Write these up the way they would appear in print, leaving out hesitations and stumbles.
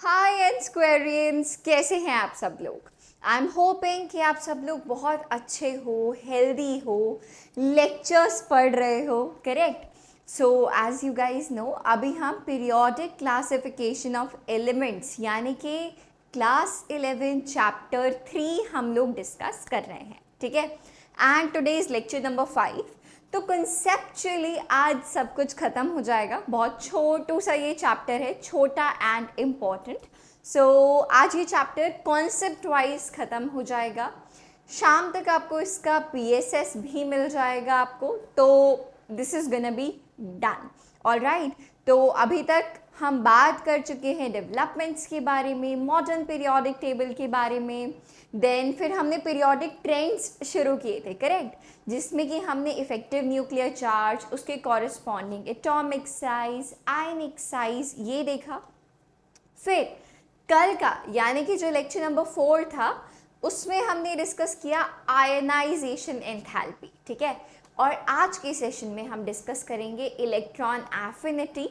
हाय and स्क्वेरियंस, कैसे हैं आप सब लोग। आई एम होपिंग कि आप सब लोग बहुत अच्छे हो, हेल्दी हो, लेक्चर्स पढ़ रहे हो, correct. So as you guys know, अभी हम पीरियोडिक क्लासिफिकेशन ऑफ एलिमेंट्स यानी कि क्लास 11 चैप्टर 3 हम लोग डिस्कस कर रहे हैं, ठीक है। And today is lecture number 5। तो कंसेप्चुअली आज सब कुछ ख़त्म हो जाएगा। बहुत छोटू सा ये चैप्टर है, छोटा एंड इम्पॉर्टेंट। सो आज ये चैप्टर कॉन्सेप्ट वाइज ख़त्म हो जाएगा। शाम तक आपको इसका पीएसएस भी मिल जाएगा आपको, तो this is gonna be done. Alright, तो अभी तक हम बात कर चुके हैं डेवलपमेंट्स के बारे में, मॉडर्न पीरियोडिक टेबल के बारे में। देन फिर हमने पीरियोडिक ट्रेंड्स शुरू किए थे, करेक्ट, जिसमें कि हमने इफेक्टिव न्यूक्लियर चार्ज, उसके कॉरेस्पॉन्डिंग एटॉमिक साइज, आयनिक साइज ये देखा। फिर कल का यानी कि जो लेक्चर नंबर 4 था उसमें हमने डिस्कस किया आयनाइजेशन एंथैल्पी, ठीक है। और आज के सेशन में हम डिस्कस करेंगे electron affinity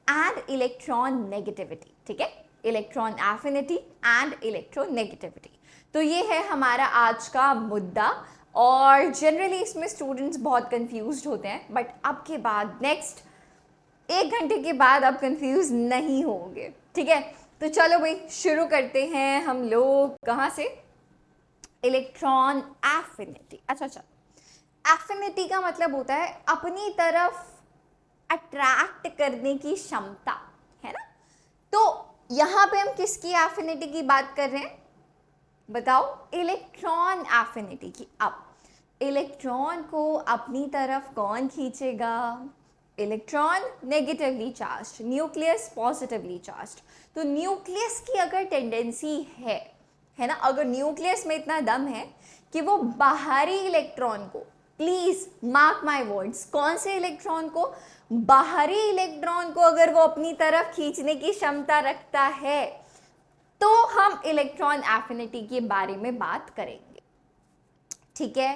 and electron negativity, ठीक है। इलेक्ट्रॉन एफिनिटी एंड इलेक्ट्रोनेगेटिविटी, तो ये है हमारा आज का मुद्दा। और जनरली इसमें स्टूडेंट्स बहुत कंफ्यूज्ड होते हैं, बट अब के बाद नेक्स्ट 1 घंटे के बाद आप कंफ्यूज नहीं होंगे, ठीक है। तो चलो भाई शुरू करते हैं हम लोग। कहाँ से? Electron affinity. अच्छा, एफिनिटी का मतलब होता है अपनी तरफ अट्रैक्ट करने की क्षमता, है ना। तो यहाँ पे हम किसकी एफिनिटी की बात कर रहे हैं बताओ? इलेक्ट्रॉन एफिनिटी की। अब इलेक्ट्रॉन को अपनी तरफ कौन खींचेगा? Electron negatively charged, nucleus positively charged. तो न्यूक्लियस की अगर टेंडेंसी है ना, अगर न्यूक्लियस में इतना दम है कि वो बाहरी इलेक्ट्रॉन को, प्लीज मार्क माय वर्ड्स, कौन से इलेक्ट्रॉन को? बाहरी इलेक्ट्रॉन को अगर वो अपनी तरफ खींचने की क्षमता रखता है तो हम इलेक्ट्रॉन एफिनिटी के बारे में बात करेंगे, ठीक है।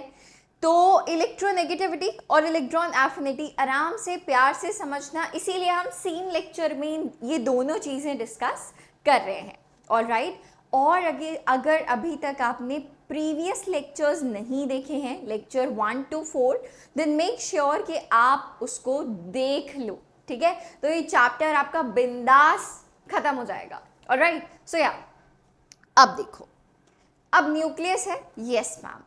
तो इलेक्ट्रोनेगेटिविटी और इलेक्ट्रॉन एफिनिटी आराम से प्यार से समझना, इसीलिए हम सेम लेक्चर में ये दोनों चीज़ें डिस्कस कर रहे हैं। ऑलराइट, और अगर अभी तक आपने प्रीवियस लेक्चर्स नहीं देखे हैं, lecture 1 to 4, then make sure कि आप उसको देख लो, ठीक है। तो ये चैप्टर आपका बिंदास खत्म हो जाएगा। ऑलराइट, सो या अब देखो, अब न्यूक्लियस है, यस मैम।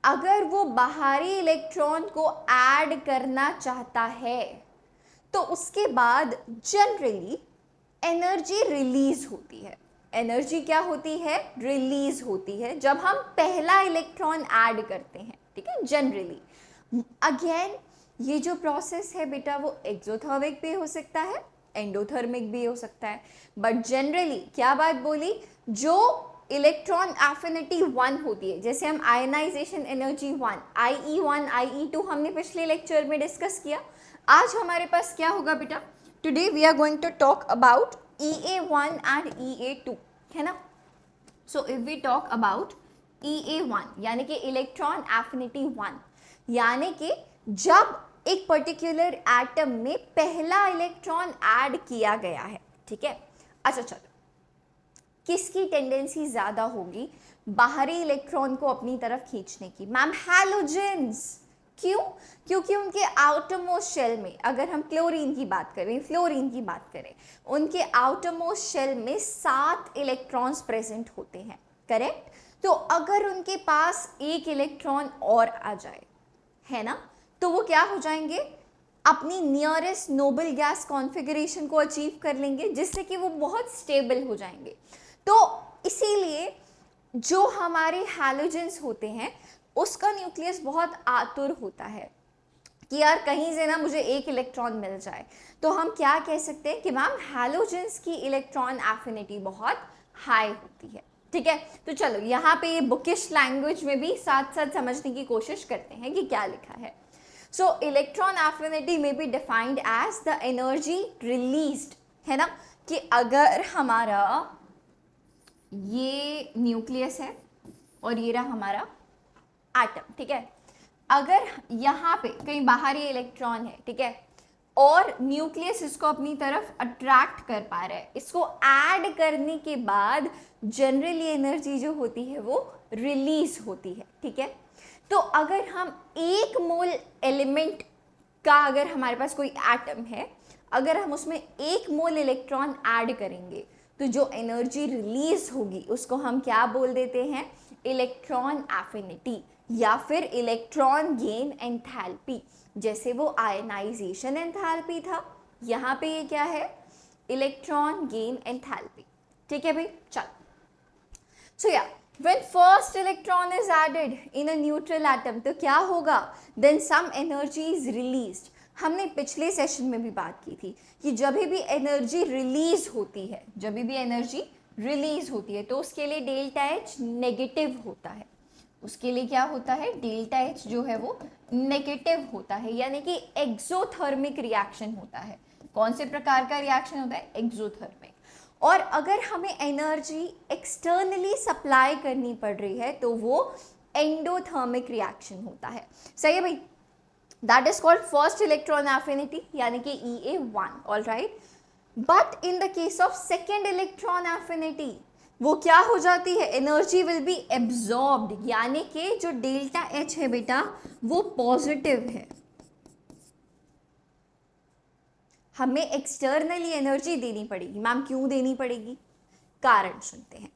अगर वो बाहरी इलेक्ट्रॉन को ऐड करना चाहता है तो उसके बाद जनरली एनर्जी रिलीज होती है। एनर्जी क्या होती है? रिलीज होती है जब हम पहला इलेक्ट्रॉन ऐड करते हैं, ठीक है, जनरली। अगेन ये जो प्रोसेस है बेटा वो एक्सोथर्मिक भी हो सकता है, एंडोथर्मिक भी हो सकता है, बट जनरली क्या बात बोली? जो इलेक्ट्रॉन एफिनिटी 1 होती है, जैसे हम आयनाइजेशन एनर्जी 1, IE1, IE2 हमने पिछले लेक्चर में डिस्कस किया। आज हमारे पास क्या होगा बेटा? Today we are going to talk about EA1 and EA2, है ना। So if we talk about EA1 यानी कि इलेक्ट्रॉन एफिनिटी 1, यानी कि जब एक पर्टिकुलर एटम में पहला इलेक्ट्रॉन ऐड किया गया है, ठीक है। अच्छा चलो, किसकी टेंडेंसी ज़्यादा होगी बाहरी इलेक्ट्रॉन को अपनी तरफ खींचने की? Ma'am halogens. क्यों? क्योंकि उनके आउटरमोस्ट शेल में, अगर हम क्लोरीन की बात करें, फ्लोरीन की बात करें, उनके आउटरमोस्ट शेल में 7 इलेक्ट्रॉन्स प्रेजेंट होते हैं, करेक्ट। तो अगर उनके पास एक इलेक्ट्रॉन और आ जाए, है ना, तो वो क्या हो जाएंगे? अपनी नियरेस्ट नोबल गैस कॉन्फ़िगरेशन को अचीव कर लेंगे, जिससे कि वो बहुत स्टेबल हो जाएंगे। तो इसीलिए जो हमारे हैलोजेंस होते हैं उसका न्यूक्लियस बहुत आतुर होता है कि यार कहीं से ना मुझे एक इलेक्ट्रॉन मिल जाए। तो हम क्या कह सकते हैं कि मैम हैलोजेंस की इलेक्ट्रॉन एफिनिटी बहुत हाई होती है, ठीक है। तो चलो यहाँ पे ये बुकिश लैंग्वेज में भी साथ साथ समझने की कोशिश करते हैं कि क्या लिखा है। सो इलेक्ट्रॉन एफिनिटी में be defined as the energy released, है ना, कि अगर हमारा ये न्यूक्लियस है और ये रहा हमारा एटम, ठीक है। अगर यहाँ पे कहीं बाहरी इलेक्ट्रॉन है, ठीक है, और न्यूक्लियस इसको अपनी तरफ अट्रैक्ट कर पा रहा है। इसको ऐड करने के बाद जनरली एनर्जी जो होती है वो रिलीज होती है, ठीक है। तो अगर हम 1 मोल एलिमेंट का, अगर हमारे पास कोई एटम है, अगर हम उसमें 1 मोल इलेक्ट्रॉन ऐड करेंगे तो जो एनर्जी रिलीज होगी उसको हम क्या बोल देते हैं, इलेक्ट्रॉन एफिनिटी या फिर इलेक्ट्रॉन गेन एंथैल्पी। जैसे वो आयनाइजेशन एंथैल्पी था, यहाँ पे ये क्या है, इलेक्ट्रॉन गेन एंथैल्पी, ठीक है भाई। चल, सो या when first electron is added in a neutral atom तो क्या होगा, then some energy is released। हमने पिछले सेशन में भी बात की थी कि जब भी एनर्जी रिलीज होती है, जब भी एनर्जी रिलीज होती है तो उसके लिए डेल्टा एच नेगेटिव होता है। उसके लिए क्या होता है, डेल्टा एच जो है वो नेगेटिव होता है, यानी कि एक्सोथर्मिक रिएक्शन होता है। कौन से प्रकार का रिएक्शन होता है, एक्सोथर्मिक। और अगर हमें एनर्जी एक्सटर्नली सप्लाई करनी पड़ रही है तो वो एंडोथर्मिक रिएक्शन होता है, सही है भाई। That is called first electron affinity, यानी कि EA1, all right. But in the case of second electron affinity वो क्या हो जाती है, एनर्जी विल बी एब्जॉर्ब्ड, यानी कि जो डेल्टा एच है बेटा वो पॉजिटिव है। हमें एक्सटर्नली एनर्जी देनी पड़ेगी। मैम क्यों देनी पड़ेगी, कारण सुनते हैं।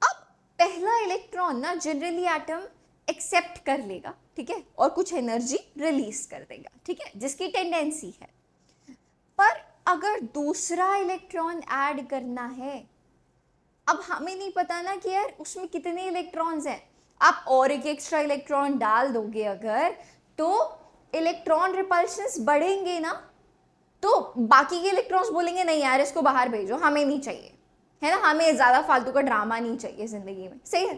अब पहला इलेक्ट्रॉन ना जनरली एटम एक्सेप्ट कर लेगा, ठीक है, और कुछ एनर्जी रिलीज कर देगा, ठीक है, जिसकी टेंडेंसी है। पर अगर दूसरा इलेक्ट्रॉन ऐड करना है, अब हमें नहीं पता ना कि यार उसमें कितने इलेक्ट्रॉन्स हैं। आप और एक एक्स्ट्रा इलेक्ट्रॉन डाल दोगे अगर, तो इलेक्ट्रॉन रिपल्शंस बढ़ेंगे ना, तो बाकी के इलेक्ट्रॉन्स बोलेंगे नहीं यार इसको बाहर भेजो, हमें नहीं चाहिए, है ना, हमें ज़्यादा फालतू का ड्रामा नहीं चाहिए ज़िंदगी में, सही है।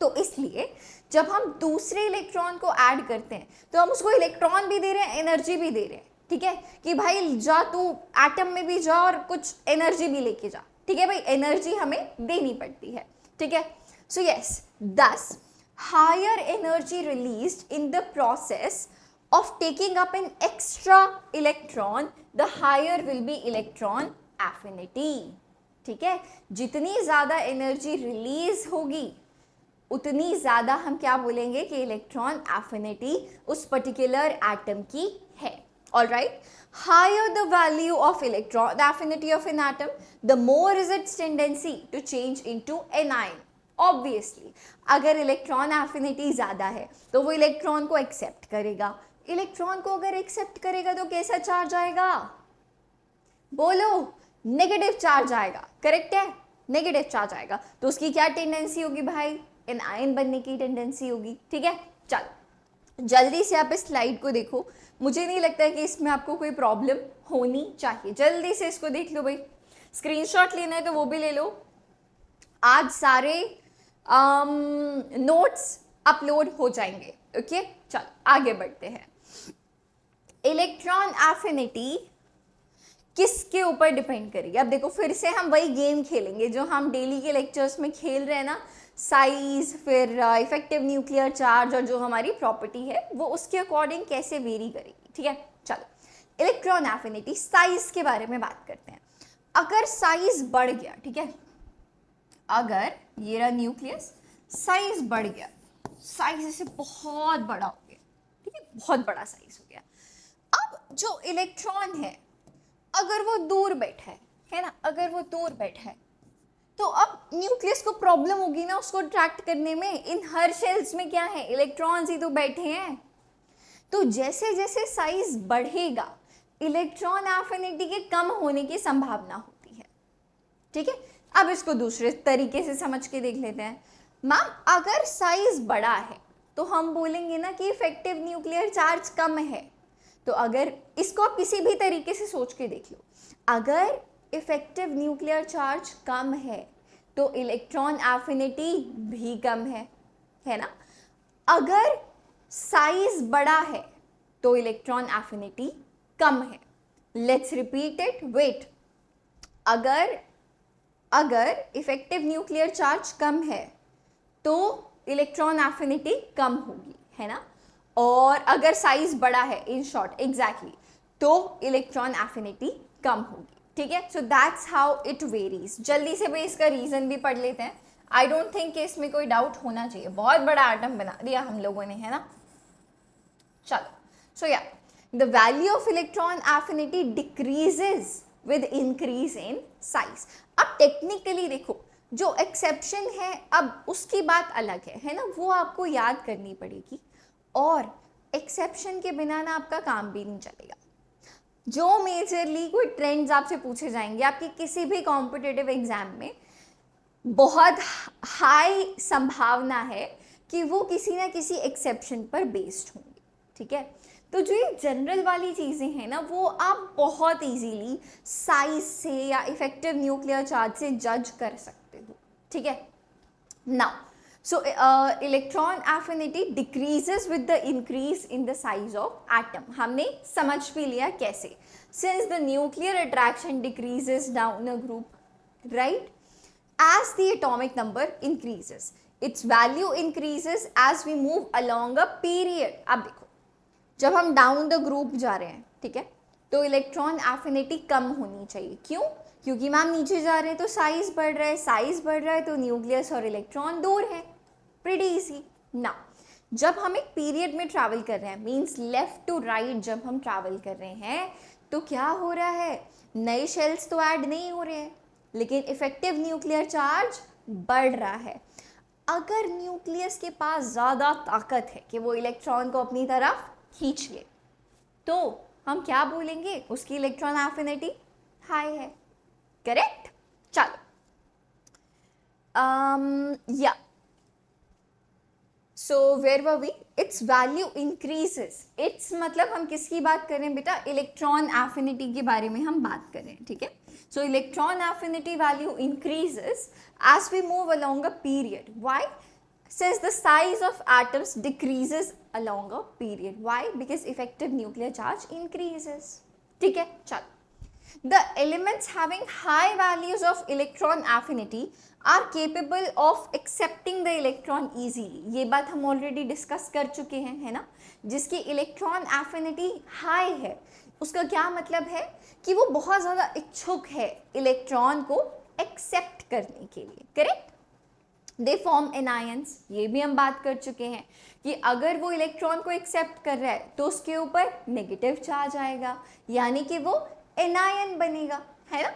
तो इसलिए जब हम दूसरे इलेक्ट्रॉन को ऐड करते हैं तो हम उसको इलेक्ट्रॉन भी दे रहे हैं, एनर्जी भी दे रहे हैं, ठीक है, कि भाई जा तू एटम में भी जा और कुछ एनर्जी भी लेके जा, ठीक है भाई, एनर्जी हमें देनी पड़ती है, ठीक है। So yes, this higher energy released in the process of taking up an extra electron, the higher will be electron affinity, ठीक है। जितनी ज़्यादा एनर्जी रिलीज होगी उतनी ज़्यादा हम क्या बोलेंगे कि इलेक्ट्रॉन एफिनिटी उस पर्टिकुलर एटम की है, all right. Higher the value of electron, the affinity of an atom, the more is its tendency to change into anion। Obviously अगर इलेक्ट्रॉन एफिनिटी ज़्यादा है तो वो इलेक्ट्रॉन को एक्सेप्ट करेगा, इलेक्ट्रॉन को अगर एक्सेप्ट करेगा तो कैसा चार्ज आएगा, बोलो, नेगेटिव चार्ज आएगा, करेक्ट है, नेगेटिव चार्ज आएगा। तो उसकी क्या टेंडेंसी होगी भाई, एन आयन बनने की टेंडेंसी होगी, ठीक है। चलो जल्दी से आप इस स्लाइड को देखो, मुझे नहीं लगता है कि इसमें आपको कोई प्रॉब्लम होनी चाहिए। जल्दी से इसको देख लो भाई, स्क्रीनशॉट लेना है तो वो भी ले लो। आज सारे नोट्स अपलोड हो जाएंगे, ओके। चलो आगे बढ़ते हैं। इलेक्ट्रॉन एफिनिटी किसके ऊपर डिपेंड करेगी, अब देखो फिर से हम वही गेम खेलेंगे जो हम डेली के लेक्चर्स में खेल रहे हैं ना, साइज, फिर इफेक्टिव न्यूक्लियर चार्ज और जो हमारी प्रॉपर्टी है वो उसके अकॉर्डिंग कैसे वेरी करेगी, ठीक है। चलो इलेक्ट्रॉन एफिनिटी, साइज के बारे में बात करते हैं। अगर साइज बढ़ गया, ठीक है, अगर ये रहा न्यूक्लियस, साइज बढ़ गया, साइज इसे बहुत बड़ा हो गया, ठीक है, बहुत बड़ा साइज हो गया। अब जो इलेक्ट्रॉन है अगर वो दूर बैठा है ना, अगर वो दूर बैठा है तो अब न्यूक्लियस को प्रॉब्लम होगी ना उसको अट्रैक्ट करने में। इन हर शेल्स में क्या है, इलेक्ट्रॉन्स ही तो बैठे हैं। तो जैसे जैसे साइज बढ़ेगा इलेक्ट्रॉन एफिनिटी के कम होने की संभावना होती है, ठीक है। अब इसको दूसरे तरीके से समझ के देख लेते हैं। मैम अगर साइज बड़ा है तो हम बोलेंगे ना कि इफेक्टिव न्यूक्लियर चार्ज कम है। तो अगर इसको आप किसी भी तरीके से सोच के देख लो, अगर इफेक्टिव न्यूक्लियर चार्ज कम है तो इलेक्ट्रॉन एफिनिटी भी कम है ना। अगर साइज बड़ा है तो इलेक्ट्रॉन एफिनिटी कम है। Let's repeat it, wait. अगर इफेक्टिव न्यूक्लियर चार्ज कम है तो इलेक्ट्रॉन एफिनिटी कम होगी, है ना। और अगर साइज बड़ा है, इन शॉर्ट एग्जैक्टली, तो इलेक्ट्रॉन एफिनिटी कम होगी, ठीक है। So that's how it varies. जल्दी से भाई इसका रीजन भी पढ़ लेते हैं। आई डोंट थिंक कि इसमें कोई डाउट होना चाहिए, बहुत बड़ा आइटम बना दिया हम लोगों ने, है ना। चलो, सो yeah the value of electron affinity decreases with increase in size. अब टेक्निकली देखो, जो एक्सेप्शन है अब उसकी बात अलग है ना, वो आपको याद करनी पड़ेगी, और एक्सेप्शन के बिना ना आपका काम भी नहीं चलेगा। जो मेजरली कोई ट्रेंड्स आपसे पूछे जाएंगे आपके किसी भी कॉम्पिटिटिव एग्जाम में, बहुत हाई संभावना है कि वो किसी ना किसी एक्सेप्शन पर बेस्ड होंगे, ठीक है। तो जो ये जनरल वाली चीज़ें हैं ना, वो आप बहुत इजीली साइज से या इफेक्टिव न्यूक्लियर चार्ज से जज कर सकते हो, ठीक है। Now so electron affinity decreases with the increase in the size of atom. हमने समझ भी लिया कैसे, since the nuclear attraction decreases down a group, right, as the atomic number increases, its value increases as we move along a period. अब देखो, जब हम down the group जा रहे हैं, ठीक है, तो इलेक्ट्रॉन एफिनिटी कम होनी चाहिए। क्यों? क्योंकि मैम नीचे जा रहे हैं तो साइज बढ़ रहा है, साइज बढ़ रहा है तो न्यूक्लियस और इलेक्ट्रॉन दूर है। प्रीटी इजी ना। जब हम एक पीरियड में ट्रैवल कर रहे हैं, मींस लेफ्ट टू राइट जब हम ट्रैवल कर रहे हैं, तो क्या हो रहा है, नए शेल्स तो ऐड नहीं हो रहे हैं, लेकिन इफेक्टिव न्यूक्लियर चार्ज बढ़ रहा है। अगर न्यूक्लियस के पास ज़्यादा ताकत है कि वो इलेक्ट्रॉन को अपनी तरफ खींच ले, तो हम क्या बोलेंगे, उसकी इलेक्ट्रॉन एफिनिटी हाई है, करेक्ट। चलो, yeah so where were we, its value increases. Its मतलब हम किसकी बात करें बेटा, इलेक्ट्रॉन एफिनिटी के बारे में हम बात करें, ठीक है। So electron affinity value increases as we move along a period. Why? Since the size of atoms decreases along a period. Why? Because effective nuclear charge increases. ठीक है, चलो। The elements having high values of electron affinity are capable of accepting the electron easily. ये बात हम already discuss कर चुके हैं, है ना। जिसकी इलेक्ट्रॉन एफिनिटी हाई है, उसका क्या मतलब है कि वो बहुत ज़्यादा इच्छुक है इलेक्ट्रॉन को एक्सेप्ट करने के लिए, करेक्ट। दे फॉर्म एनायंस, ये भी हम बात कर चुके हैं कि अगर वो इलेक्ट्रॉन को एक्सेप्ट कर रहा है तो उसके ऊपर नेगेटिव चार्ज आएगा, यानी कि वो एनायन बनेगा, है ना।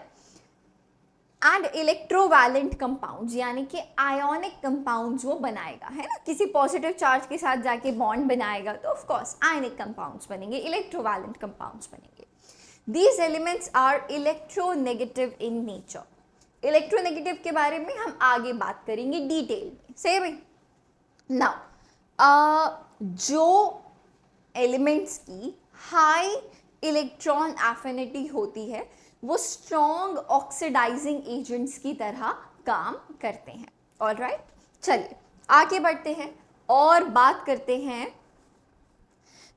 एंड इलेक्ट्रोवैलेंट कंपाउंड्स, यानी कि आयोनिक कंपाउंड्स वो बनाएगा, है ना। किसी पॉजिटिव चार्ज के साथ जाके बॉन्ड बनाएगा तो ऑफ कोर्स आयनिक कंपाउंड्स बनेंगे, इलेक्ट्रोवैलेंट कंपाउंड्स बनेंगे। These elements are electronegative in nature. Electronegative के बारे में हम आगे बात करेंगे डिटेल में, सही है। नाउ जो एलिमेंट्स की हाई इलेक्ट्रॉन एफिनिटी होती है, वो स्ट्रॉन्ग ऑक्सीडाइजिंग एजेंट्स की तरह काम करते हैं। ऑलराइट, चलिए आगे बढ़ते हैं और बात करते हैं।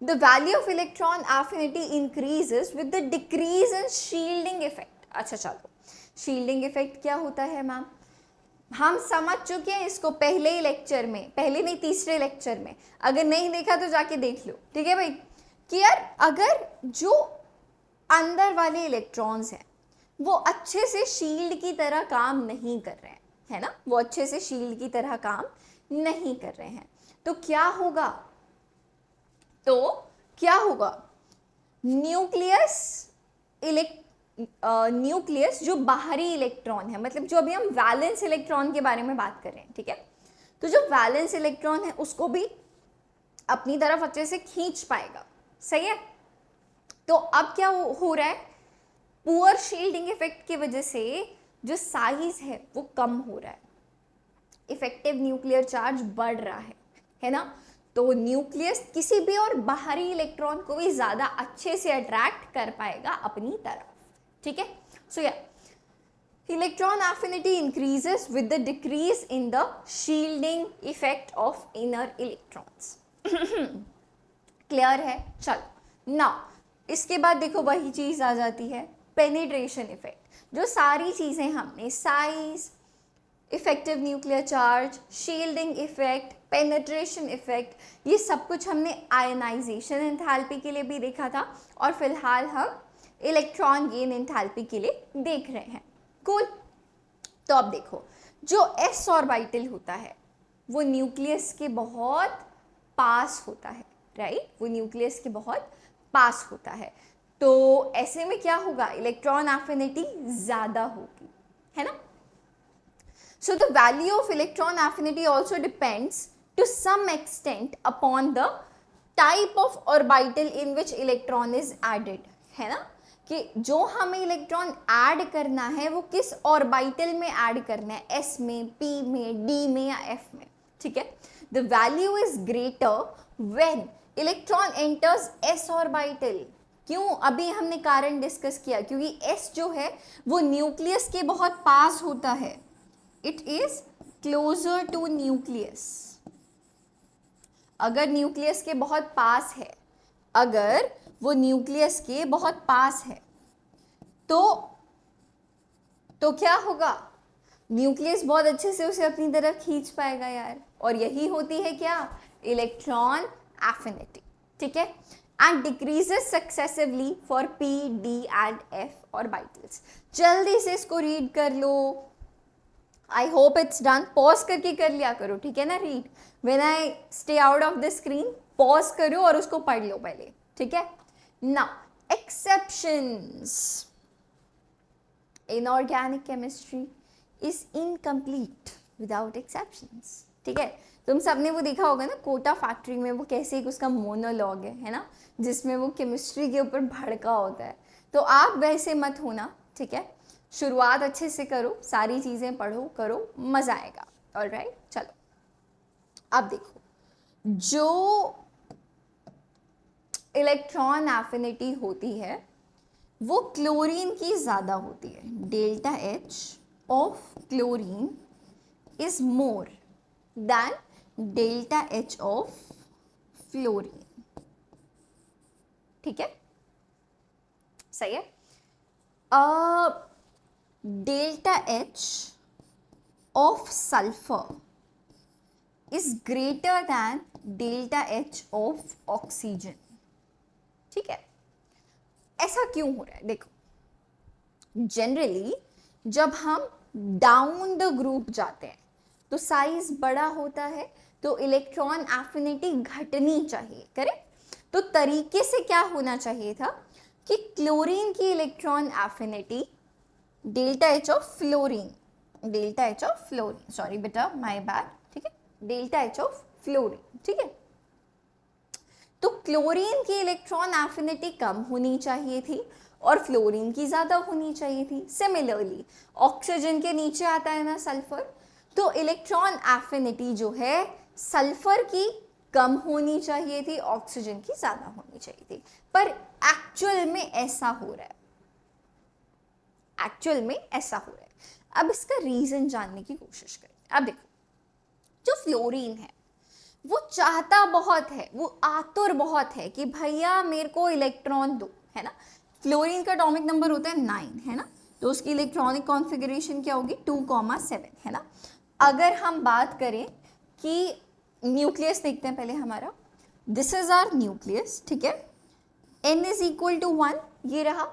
The value of electron affinity increases with the decrease in shielding effect. अच्छा चलो, शील्डिंग इफेक्ट क्या होता है मैम, हम समझ चुके हैं इसको पहले ही लेक्चर में, पहले नहीं तीसरे लेक्चर में। अगर नहीं देखा तो जाके देख लो, ठीक है भाई। कि यार अगर जो अंदर वाले इलेक्ट्रॉन्स हैं वो अच्छे से शील्ड की तरह काम नहीं कर रहे हैं, है ना, वो अच्छे से शील्ड की तरह काम नहीं कर रहे हैं, तो क्या होगा, न्यूक्लियस जो बाहरी इलेक्ट्रॉन है, मतलब जो अभी हम वैलेंस इलेक्ट्रॉन के बारे में बात कर रहे हैं, ठीक है, तो जो वैलेंस इलेक्ट्रॉन है उसको भी अपनी तरफ अच्छे से खींच पाएगा, सही है। तो अब क्या हो रहा है, पुअर शील्डिंग इफेक्ट की वजह से जो साइज है वो कम हो रहा है, इफेक्टिव न्यूक्लियर चार्ज बढ़ रहा है ना। तो न्यूक्लियस किसी भी और बाहरी इलेक्ट्रॉन को भी ज़्यादा अच्छे से अट्रैक्ट कर पाएगा अपनी तरफ, ठीक है। सो या electron affinity increases with the decrease in the shielding effect of inner electrons. Clear है, चलो। नाउ इसके बाद देखो वही चीज़ आ जाती है पेनिट्रेशन इफेक्ट। जो सारी चीज़ें हमने size, effective nuclear charge, shielding effect, penetration effect, ये सब कुछ हमने आयनाइजेशन एंथैल्पी के लिए भी देखा था और फिलहाल हम इलेक्ट्रॉन गेन एंथैल्पी के लिए देख रहे हैं। कूल। तो अब देखो, जो एस ऑर्बिटल होता है वो न्यूक्लियस के बहुत पास होता है, राइट? वो न्यूक्लियस के बहुत पास होता है, तो ऐसे में क्या होगा, इलेक्ट्रॉन एफिनिटी ज्यादा होगी, है ना? So the value of electron affinity also depends to some extent upon the type of orbital in which electron is added, है ना? कि जो हमें इलेक्ट्रॉन ऐड करना है वो किस ऑर्बिटल में ऐड करना है, एस में, पी में, डी में या एफ में, ठीक है? The value is greater when electron enters S orbital. क्यों? अभी हमने कारण डिस्कस किया, क्योंकि एस जो है वो न्यूक्लियस के बहुत पास होता है, it is closer to nucleus. अगर न्यूक्लियस के बहुत पास है, अगर वो न्यूक्लियस के बहुत पास है तो क्या होगा, न्यूक्लियस बहुत अच्छे से उसे अपनी तरफ खींच पाएगा यार, और यही होती है क्या, इलेक्ट्रॉन एफिनिटी, ठीक है? And decreases successively for p, d and f orbitals. जल्दी से इसको रीड कर लो, I hope it's done. Pause करके कर लिया करो, ठीक है ना? Read when I stay out of the screen, pause करो और उसको पढ़ लो पहले, ठीक है? Now exceptions in organic chemistry is incomplete without exceptions, ठीक है? तुम सबने वो देखा होगा ना, कोटा फैक्ट्री में वो कैसे एक उसका मोनोलॉग है ना, जिसमें वो केमिस्ट्री के ऊपर भड़का होता है। तो आप वैसे मत होना, ठीक है? शुरुआत अच्छे से करो, सारी चीज़ें पढ़ो, करो, मज़ा आएगा। ऑलराइट, चलो अब देखो, जो इलेक्ट्रॉन एफिनिटी होती है वो क्लोरीन की ज़्यादा होती है। Delta H of chlorine is more than delta H of fluorine, ठीक है? सही है? Delta H of sulphur is greater than delta H of oxygen, ठीक है? ऐसा क्यों हो रहा है? देखो, जनरली जब हम डाउन द ग्रुप जाते हैं तो साइज बड़ा होता है, तो इलेक्ट्रॉन एफिनिटी घटनी चाहिए, करेक्ट? तो तरीके से क्या होना चाहिए था कि क्लोरीन की electron affinity delta H of fluorine, delta H of fluorine, sorry बेटा, माय बैड, ठीक है? डेल्टा एच ऑफ फ्लोरीन, ठीक है? तो क्लोरीन की इलेक्ट्रॉन एफिनिटी कम होनी चाहिए थी और फ्लोरीन की ज़्यादा होनी चाहिए थी। सिमिलरली ऑक्सीजन के नीचे आता है ना सल्फर, तो इलेक्ट्रॉन एफिनिटी जो है सल्फर की कम होनी चाहिए थी, ऑक्सीजन की ज़्यादा होनी चाहिए थी। पर एक्चुअल में ऐसा हो रहा है, एक्चुअल में ऐसा हो रहा है। अब इसका रीज़न जानने की कोशिश करें। अब देखो, जो फ्लोरीन है वो चाहता बहुत है, वो आतुर बहुत है कि भैया मेरे को इलेक्ट्रॉन दो, है ना? फ्लोरीन का एटॉमिक नंबर होता है 9, है ना? तो उसकी इलेक्ट्रॉनिक कॉन्फ़िगरेशन क्या होगी, 2,7, है ना? अगर हम बात करें कि न्यूक्लियस देखते हैं पहले हमारा, दिस इज आवर न्यूक्लियस, ठीक है? n इज इक्वल टू 1 ये रहा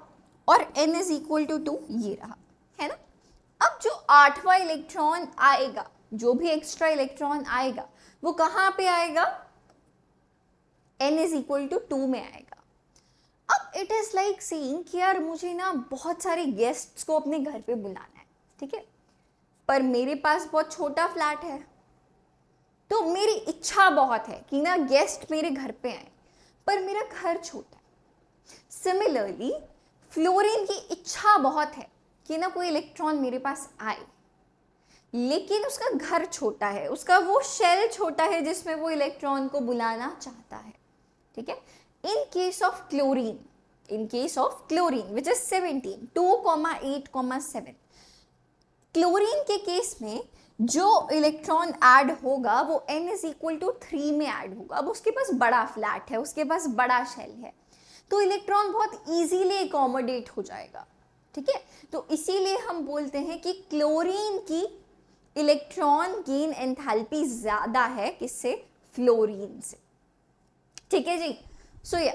और n इज इक्वल टू 2 ये रहा, है ना? अब जो 8वां इलेक्ट्रॉन आएगा, जो भी एक्स्ट्रा इलेक्ट्रॉन आएगा, वो कहाँ पे आएगा, n इज इक्वल टू 2 में आएगा। अब इट इज लाइक सेइंग कि यार मुझे ना बहुत सारे गेस्ट्स को अपने घर पे बुलाना है, ठीक है? पर मेरे पास बहुत छोटा फ्लैट है, तो मेरी इच्छा बहुत है कि ना गेस्ट मेरे घर पे आए, पर मेरा घर छोटा है। सिमिलरली फ्लोरीन की इच्छा बहुत है कि ना कोई इलेक्ट्रॉन मेरे पास आए, लेकिन उसका घर छोटा है, उसका वो शेल छोटा है जिसमें वो इलेक्ट्रॉन को बुलाना चाहता है, ठीक है? In case of chlorine which is 17, 2,8,7, chlorine के केस में जो इलेक्ट्रॉन ऐड होगा वो n इज इक्वल टू 3 में ऐड होगा। अब उसके पास बड़ा फ्लैट है, उसके पास बड़ा शेल है, तो इलेक्ट्रॉन बहुत इजीली एकोमोडेट हो जाएगा, ठीक है? तो इसीलिए हम बोलते हैं कि क्लोरीन की इलेक्ट्रॉन गेन एंथैल्पी ज्यादा है किससे? फ्लोरीन से, ठीक है जी। सो या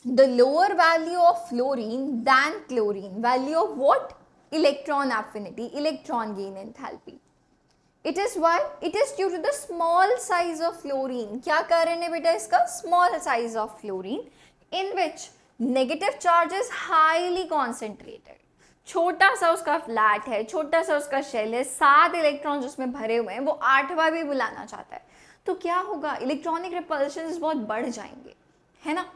the lower value of fluorine than chlorine, value of what? Electron affinity, electron gain enthalpy. It is why? It is due to the small size of fluorine. क्या कारण है बेटा इसका? Small size of fluorine in which negative charge is highly concentrated. छोटा सा उसका flat है, छोटा सा उसका शेल है, 7 इलेक्ट्रॉन उसमें भरे हुए हैं, वो 8वां भी बुलाना चाहता है, तो क्या होगा? इलेक्ट्रॉनिक रिपल्शन बहुत बढ़ जाएंगे, है ना,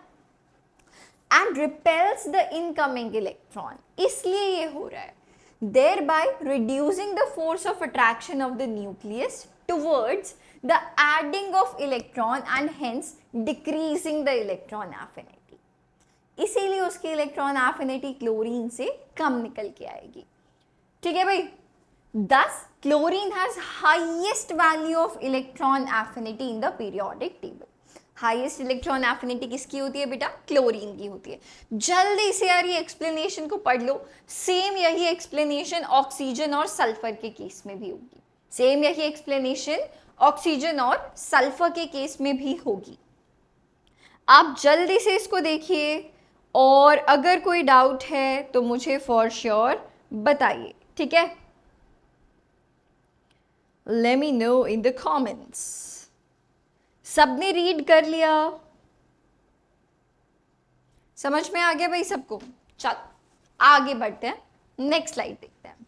and repels the incoming electron, इसलिए ये हो रहा है, thereby reducing the force of attraction of the nucleus towards the adding of electron and hence decreasing the electron affinity. इसीलिए उसकी इलेक्ट्रॉन एफिनिटी क्लोरीन से कम निकल के आएगी, ठीक है भाई। Thus chlorine has highest value of electron affinity in the periodic table. Highest electron affinity किसकी होती है बेटा? क्लोरीन की होती है। जल्दी से यार ये एक्सप्लेनेशन को पढ़ लो, सेम यही एक्सप्लेनेशन ऑक्सीजन और सल्फर के केस में भी होगी, सेम यही एक्सप्लेनेशन ऑक्सीजन और सल्फर के केस में भी होगी। आप जल्दी से इसको देखिए और अगर कोई डाउट है तो मुझे फॉर श्योर बताइए, ठीक है। Let me know in the comments. सबने रीड कर लिया? समझ में आ गया भाई सबको? चलो आगे बढ़ते हैं, नेक्स्ट स्लाइड देखते हैं।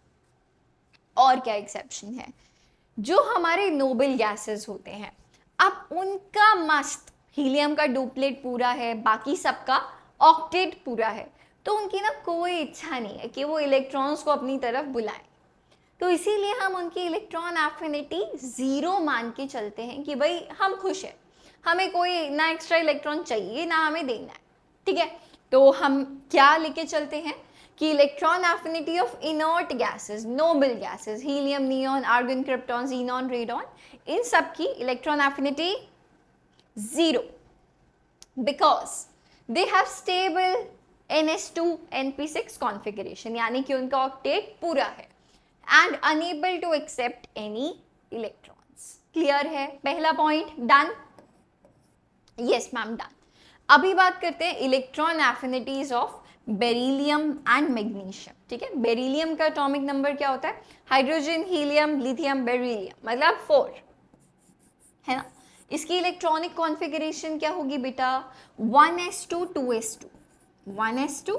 और क्या एक्सेप्शन है? जो हमारे नोबल गैसेस होते हैं, अब उनका मस्त हीलियम का डुप्लेट पूरा है, बाकी सबका ऑक्टेट पूरा है, तो उनकी ना कोई इच्छा नहीं है कि वो इलेक्ट्रॉन्स को अपनी तरफ बुलाएं, तो इसीलिए हम उनकी इलेक्ट्रॉन एफिनिटी 0 मान के चलते हैं कि भाई हम खुश हैं, हमें कोई ना एक्स्ट्रा इलेक्ट्रॉन चाहिए ना हमें देना है, ठीक है। तो हम क्या लेके चलते हैं कि electron affinity of inert gases, noble gases, helium, neon, argon, krypton, xenon, radon, इन सब की electron affinity 0 because they have stable NS2 NP6 configuration, यानी कि उनका ऑक्टेट पूरा है and unable to accept any electrons. Clear है? पहला point done? Yes ma'am done. अभी बात करते हैं electron affinities of beryllium and magnesium, ठीक है। बेरिलियम का एटॉमिक नंबर क्या होता है? हाइड्रोजन, हीलियम, लिथियम, बेरिलियम, मतलब 4, है ना। इसकी इलेक्ट्रॉनिक कॉन्फ़िगरेशन क्या होगी बेटा? 1s2 2s2, 1s2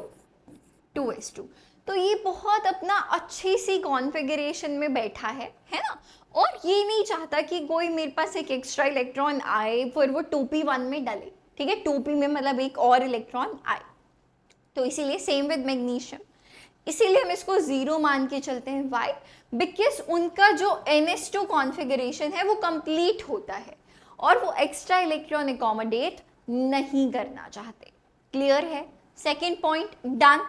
2s2। तो ये बहुत अपना अच्छी सी कॉन्फ़िगरेशन में बैठा है ना, और ये नहीं चाहता कि कोई मेरे पास एक एक्स्ट्रा इलेक्ट्रॉन आए फिर वो 2p1 में डले, ठीक है, 2p में मतलब एक और इलेक्ट्रॉन आए, तो इसीलिए सेम विद मैग्नीशियम, इसीलिए हम इसको 0 मान के चलते हैं। वाई? बिकॉज उनका जो NS2 कॉन्फ़िगरेशन है वो कंप्लीट होता है और वो एक्स्ट्रा इलेक्ट्रॉन अकोमोडेट नहीं करना चाहते। क्लियर है? Second point done.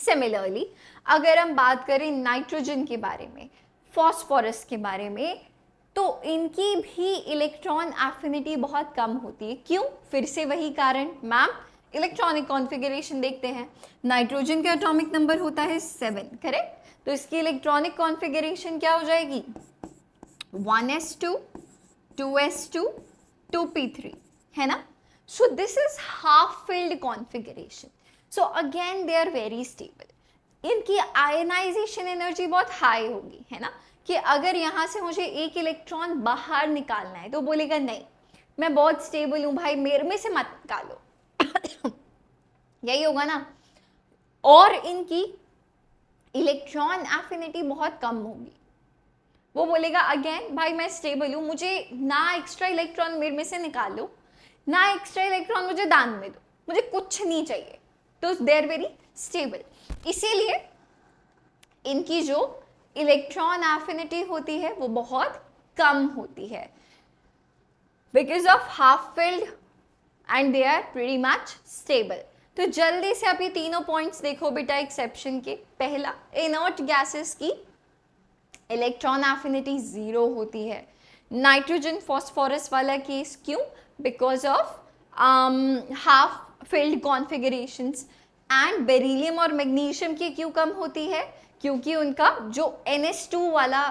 सिमिलरली अगर हम बात करें नाइट्रोजन के बारे में, फॉस्फोरस के बारे में, तो इनकी भी इलेक्ट्रॉन एफिनिटी बहुत कम होती है। क्यों? फिर से वही कारण मैम, इलेक्ट्रॉनिक कॉन्फ़िगरेशन देखते हैं। नाइट्रोजन का एटॉमिक नंबर होता है 7, करेक्ट, तो इसकी इलेक्ट्रॉनिक कॉन्फ़िगरेशन क्या हो जाएगी? 1s2 2s2 2p3, है ना। So this is half filled configuration. So again they are very stable. इनकी आयनाइजेशन एनर्जी बहुत हाई होगी, है ना, कि अगर यहाँ से मुझे एक इलेक्ट्रॉन बाहर निकालना है तो बोलेगा नहीं मैं बहुत स्टेबल हूँ भाई, मेरे में से मत निकालो यही होगा ना। और इनकी इलेक्ट्रॉन एफिनिटी बहुत कम होगी, वो बोलेगा अगेन भाई मैं स्टेबल हूँ, मुझे ना एक्स्ट्रा इलेक्ट्रॉन मेरे में से निकालो ना एक्स्ट्रा इलेक्ट्रॉन मुझे दान में दो, मुझे कुछ नहीं चाहिए, तो दे आर वेरी स्टेबल। इसीलिए इनकी जो इलेक्ट्रॉन एफिनिटी होती है वो बहुत कम होती है because of half filled and they are pretty much stable. तो जल्दी से आप ये तीनों पॉइंट्स देखो बेटा एक्सेप्शन के। पहला, इनर्ट गैसेस की इलेक्ट्रॉन एफिनिटी 0 होती है। नाइट्रोजन फॉस्फोरस वाला केस क्यों? Because of half field configurations. And beryllium और मैग्नीशियम की क्यों कम होती है? क्योंकि उनका जो NH2 वाला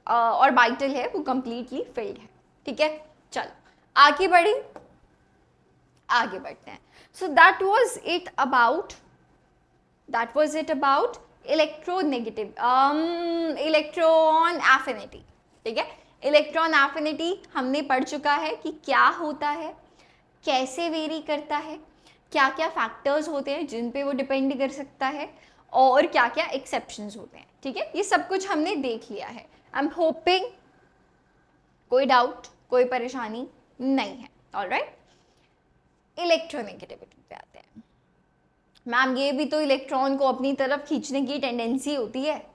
ऑर्बिटल है वो कंप्लीटली फिल्ड है। ठीक है, चलो आगे बढ़ते हैं। So that was it about electronegative electron affinity. ठीक है, इलेक्ट्रॉन एफिनिटी हमने पढ़ चुका है कि क्या होता है, कैसे वेरी करता है, क्या क्या फैक्टर्स होते हैं जिन पे वो डिपेंड कर सकता है, और क्या क्या एक्सेप्शंस होते हैं। ठीक है, ये सब कुछ हमने देख लिया है। आई एम होपिंग कोई डाउट, कोई परेशानी नहीं है। ऑलराइट, इलेक्ट्रोनेगेटिविटी पे आते हैं। मैम ये भी तो इलेक्ट्रॉन को अपनी तरफ खींचने की टेंडेंसी होती है।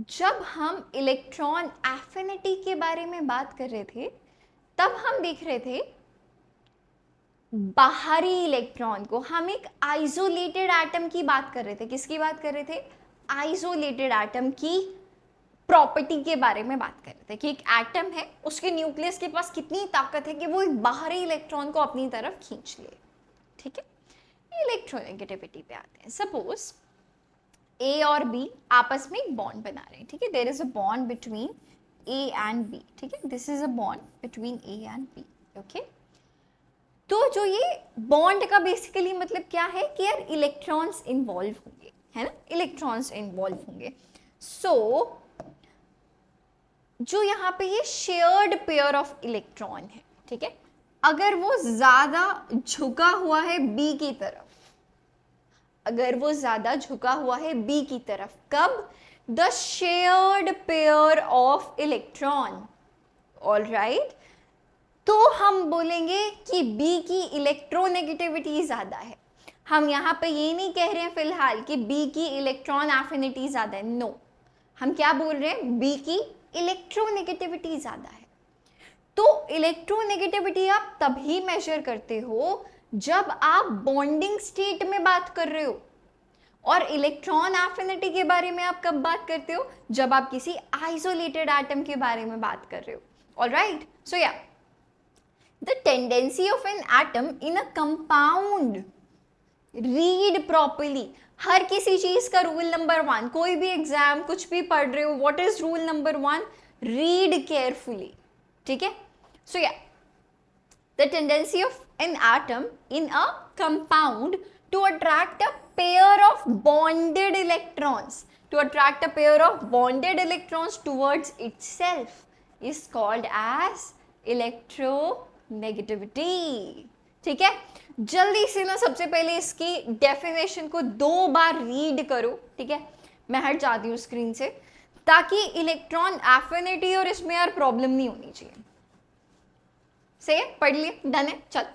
जब हम इलेक्ट्रॉन एफिनिटी के बारे में बात कर रहे थे तब हम देख रहे थे बाहरी इलेक्ट्रॉन को, हम एक आइसोलेटेड एटम की बात कर रहे थे। किसकी बात कर रहे थे? आइसोलेटेड एटम की प्रॉपर्टी के बारे में बात कर रहे थे कि एक एटम है, उसके न्यूक्लियस के पास कितनी ताकत है कि वो एक बाहरी इलेक्ट्रॉन को अपनी तरफ खींच ले। ठीक है, इलेक्ट्रोनेगेटिविटी पे आते हैं। सपोज ए और बी आपस में एक बॉन्ड बना रहे हैं। ठीक है, there is a bond between A and B. ठीक है, this is a bond between A and B. Okay, तो जो ये बॉन्ड का बेसिकली मतलब क्या है कि यार इलेक्ट्रॉन्स इन्वॉल्व होंगे, है ना, इलेक्ट्रॉन्स इन्वॉल्व होंगे। सो जो यहाँ पे ये शेयर्ड पेयर ऑफ इलेक्ट्रॉन है, ठीक है, अगर वो ज्यादा झुका हुआ है बी की तरफ, अगर वो ज्यादा झुका हुआ है बी की तरफ, कब? The shared pair of electron. Alright, तो हम बोलेंगे कि बी की इलेक्ट्रोनेगेटिविटी ज्यादा है। हम यहाँ पे ये नहीं कह रहे हैं फिलहाल कि बी की इलेक्ट्रॉन एफिनिटी ज्यादा है, नो, हम क्या बोल रहे हैं? बी की इलेक्ट्रोनेगेटिविटी ज्यादा है। तो इलेक्ट्रोनेगेटिविटी आप तभी मेजर करते हो जब आप बॉन्डिंग स्टेट में बात कर रहे हो, और इलेक्ट्रॉन एफिनिटी के बारे में आप कब बात करते हो? जब आप किसी आइसोलेटेड एटम के बारे में बात कर रहे हो। Alright, so yeah the tendency of an atom in a compound, read properly. हर किसी चीज का रूल नंबर 1, कोई भी एग्जाम कुछ भी पढ़ रहे हो, what is rule number 1? Read carefully. ठीक है, सो या the tendency of an atom in a compound to attract a pair of bonded electrons towards itself is called as electronegativity. ठीक है, जल्दी से ना सबसे पहले इसकी डेफिनेशन को 2 बार रीड करो। ठीक है, मैं हट जाती हूँ स्क्रीन से ताकि इलेक्ट्रॉन एफिनिटी और इसमें यार प्रॉब्लम नहीं होनी चाहिए। से पढ़ लिए, डन है, चल।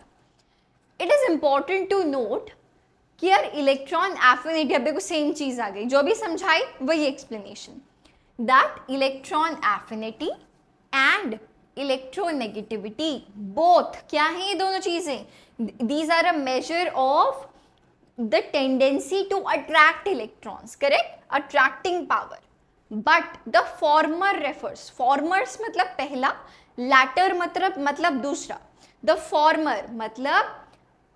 It is important to note कि यार इलेक्ट्रॉन एफिनिटी, अब देखो सेम चीज आ गई, जो भी समझाई वही explanation, that electron affinity and electronegativity both क्या है? ये दोनों चीजें, these are a measure of the tendency to attract electrons, correct, attracting power. But the former refers, formers मतलब पहला, लैटर मतलब दूसरा। द फॉर्मर मतलब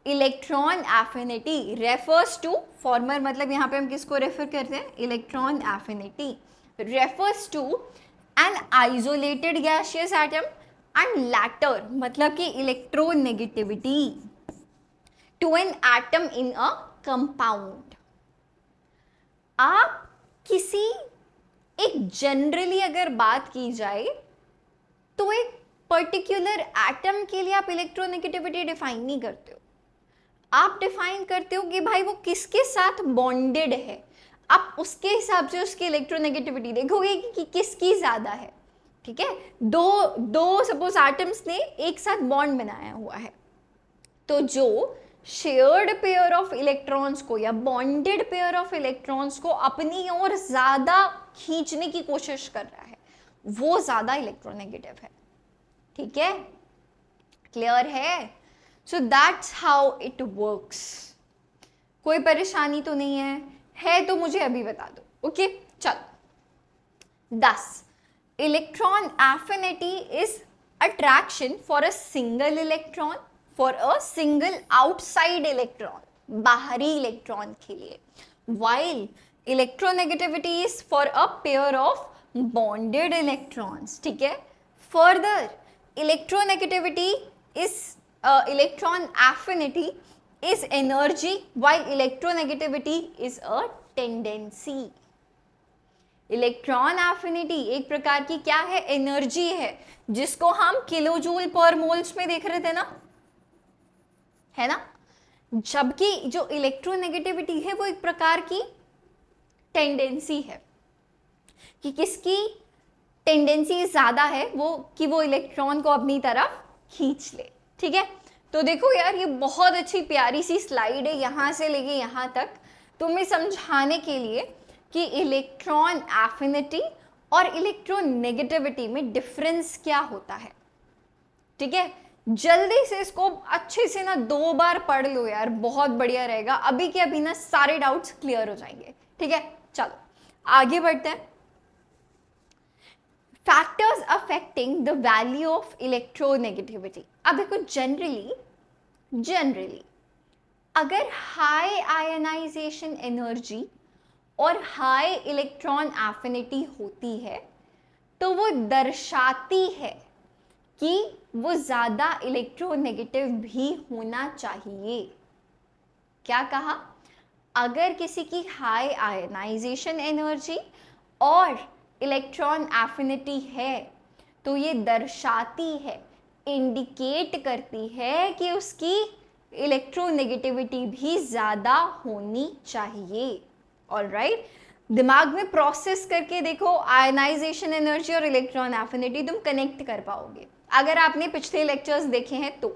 electron affinity refers to, former मतलब यहाँ पे हम किसको रेफर करते हैं? Electron affinity refers to an isolated gaseous atom, and latter मतलब कि electronegativity to N atom in a compound. आप किसी एक जनरली अगर बात की जाए तो एक पर्टिकुलर एटम के लिए आप इलेक्ट्रोनेगेटिविटी डिफाइन नहीं करते हो, आप डिफाइन करते हो कि भाई वो किसके साथ बॉन्डेड है, आप उसके हिसाब से उसकी इलेक्ट्रोनेगेटिविटी देखोगे कि किसकी ज्यादा है। ठीक है, दो सपोज एटम्स ने एक साथ बॉन्ड बनाया हुआ है, तो जो शेयर्ड पेयर ऑफ इलेक्ट्रॉन्स को या बॉन्डेड पेयर ऑफ इलेक्ट्रॉन्स को अपनी ओर ज्यादा खींचने की कोशिश कर रहा है वो ज्यादा इलेक्ट्रोनेगेटिव है। ठीक है, क्लियर है? So that's how it works. कोई परेशानी तो नहीं है तो मुझे अभी बता दो। ओके, चलो। 10 electron affinity is attraction for a single electron, for a single outside electron, बाहरी इलेक्ट्रॉन के लिए, while electronegativity is for a pair of bonded electrons. ठीक है. Further, electronegativity is electron affinity is energy while electronegativity is a tendency. Electron affinity एक प्रकार की क्या है, एनर्जी है, जिसको हम किलो जूल पर मोल्स में देख रहे थे ना, है ना. जबकि जो इलेक्ट्रोनेगेटिविटी है वो एक प्रकार की टेंडेंसी है कि किसकी टेंडेंसी ज्यादा है वो कि वो इलेक्ट्रॉन को अपनी तरफ खींच ले. ठीक है. तो देखो यार, ये बहुत अच्छी प्यारी सी स्लाइड है यहां से लेके यहां तक तुम्हें समझाने के लिए कि इलेक्ट्रॉन एफिनिटी और इलेक्ट्रोनेगेटिविटी में डिफरेंस क्या होता है. ठीक है. जल्दी से इसको अच्छे से ना 2 बार पढ़ लो यार, बहुत बढ़िया रहेगा. अभी के अभी ना सारे डाउट्स क्लियर हो जाएंगे. ठीक है. चलो आगे बढ़ते हैं. Factors affecting the value of electronegativity. अब देखो, जनरली अगर हाई आयनाइजेशन एनर्जी और हाई इलेक्ट्रॉन एफिनिटी होती है तो वो दर्शाती है कि वो ज्यादा इलेक्ट्रोनेगेटिव भी होना चाहिए. क्या कहा? अगर किसी की हाई आयनाइजेशन एनर्जी और इलेक्ट्रॉन एफिनिटी है तो ये दर्शाती है, इंडिकेट करती है कि उसकी इलेक्ट्रोनेगेटिविटी भी ज्यादा होनी चाहिए. ऑलराइट. दिमाग में प्रोसेस करके देखो, आयनाइजेशन एनर्जी और इलेक्ट्रॉन एफिनिटी तुम कनेक्ट कर पाओगे अगर आपने पिछले लेक्चर्स देखे हैं तो.